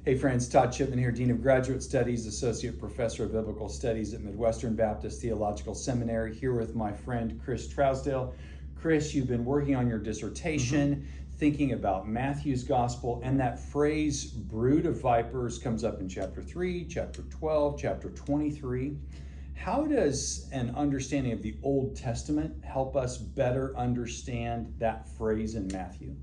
Hey friends, Todd Chipman here, Dean of Graduate Studies, Associate Professor of Biblical Studies at Midwestern Baptist Theological Seminary, here with my friend Chris Trousdale. Chris, you've been working on your dissertation, thinking about Matthew's Gospel, and that phrase, brood of vipers, comes up in chapter 3, chapter 12, chapter 23. How does an understanding of the Old Testament help us better understand that phrase in Matthew?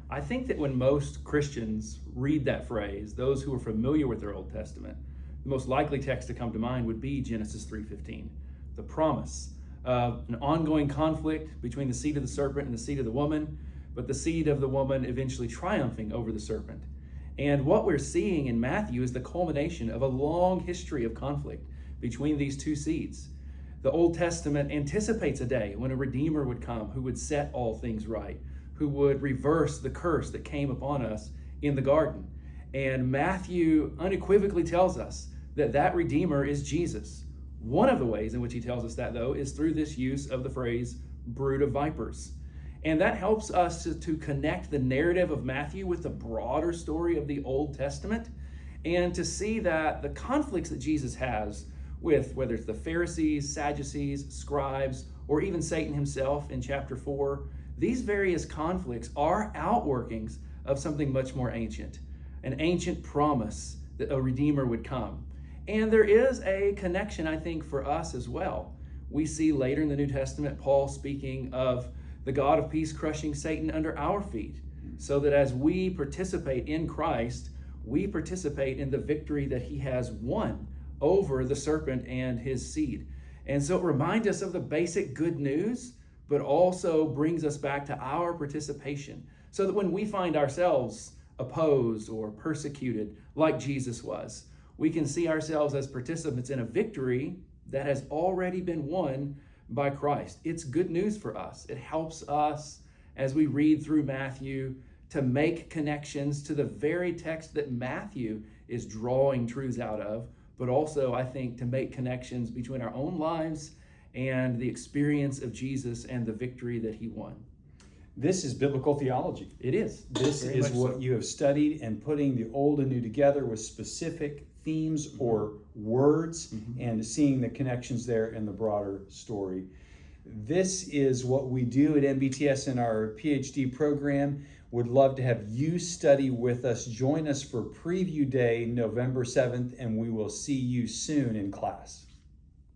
I think that when most Christians read that phrase, those who are familiar with their Old Testament, the most likely text to come to mind would be Genesis 3:15, the promise of an ongoing conflict between the seed of the serpent and the seed of the woman, but the seed of the woman eventually triumphing over the serpent. And what we're seeing in Matthew is the culmination of a long history of conflict between these two seeds. The Old Testament anticipates a day when a Redeemer would come who would set all things right, who would reverse the curse that came upon us in the garden. And Matthew unequivocally tells us that that Redeemer is Jesus. One of the ways in which he tells us that, though, is through this use of the phrase, brood of vipers. And that helps us to connect the narrative of Matthew with the broader story of the Old Testament, and to see that the conflicts that Jesus has with, whether it's the Pharisees, Sadducees, scribes, or even Satan himself in chapter 4, these various conflicts are outworkings of something much more ancient, an ancient promise that a Redeemer would come. And there is a connection, I think, for us as well. We see later in the New Testament, Paul speaking of the God of peace crushing Satan under our feet, so that as we participate in Christ, we participate in the victory that he has won over the serpent and his seed. And so it reminds us of the basic good news, but also brings us back to our participation, so that when we find ourselves opposed or persecuted like Jesus was, we can see ourselves as participants in a victory that has already been won by Christ. It's good news for us. It helps us as we read through Matthew to make connections to the very text that Matthew is drawing truths out of, but also, I think, to make connections between our own lives and the experience of Jesus and the victory that he won. This is biblical theology. It is. This is what you have studied, and putting the old and new together with specific themes or words, and seeing the connections there in the broader story. This is what we do at MBTS in our PhD program. Would love to have you study with us. Join us for Preview Day, November 7th, and we will see you soon in class.